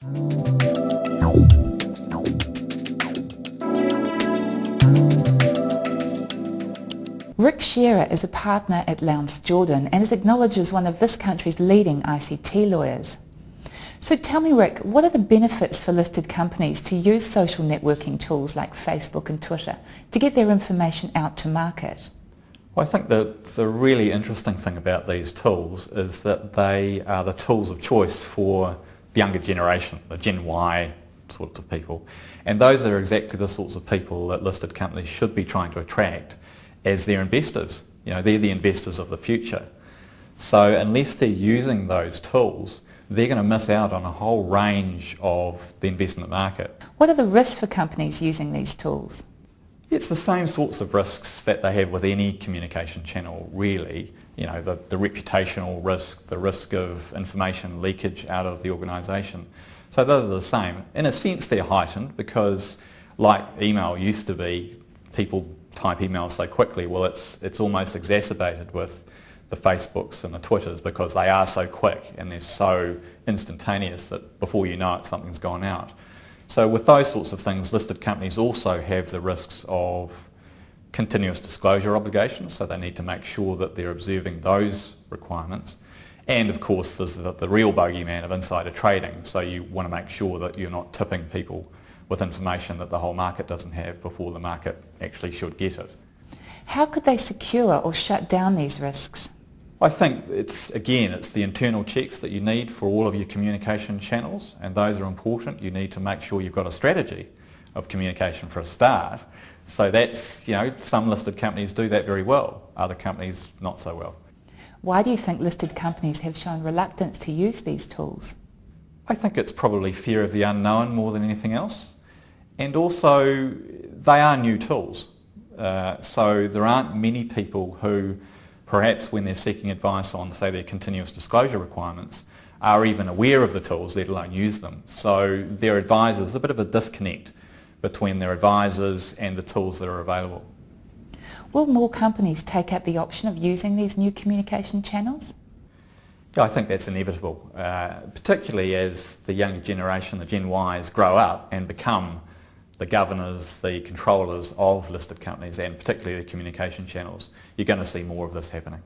Rick Shearer is a partner at Lowndes Jordan and is acknowledged as one of this country's leading ICT lawyers. So tell me, Rick, what are the benefits for listed companies to use social networking tools like Facebook and Twitter to get their information out to market? Well, I think the really interesting thing about these tools is that they are the tools of choice for the younger generation, the Gen Y sorts of people. And those are exactly the sorts of people that listed companies should be trying to attract as their investors. You know, they're the investors of the future. So unless they're using those tools, they're going to miss out on a whole range of the investment market. What are the risks for companies using these tools? It's the same sorts of risks that they have with any communication channel, really. You know, the reputational risk, the risk of information leakage out of the organisation. So those are the same. In a sense, they're heightened because, like email used to be, people type emails so quickly. Well, it's almost exacerbated with the Facebooks and the Twitters because they are so quick and they're so instantaneous that before you know it, something's gone out. So with those sorts of things, listed companies also have the risks of continuous disclosure obligations, so they need to make sure that they're observing those requirements. And of course, there's the real bogeyman of insider trading, so you want to make sure that you're not tipping people with information that the whole market doesn't have before the market actually should get it. How could they secure or shut down these risks? I think it's the internal checks that you need for all of your communication channels, and those are important. You need to make sure you've got a strategy of communication for a start. So that's, you know, some listed companies do that very well, other companies not so well. Why do you think listed companies have shown reluctance to use these tools? I think it's probably fear of the unknown more than anything else. And also, they are new tools. So there aren't many people who, perhaps when they're seeking advice on, say, their continuous disclosure requirements, are even aware of the tools, let alone use them. So their advisors, there's a bit of a disconnect between their advisors and the tools that are available. Will more companies take up the option of using these new communication channels? Yeah, I think that's inevitable, particularly as the younger generation, the Gen Ys, grow up and become the governors, the controllers of listed companies and particularly the communication channels. You're going to see more of this happening.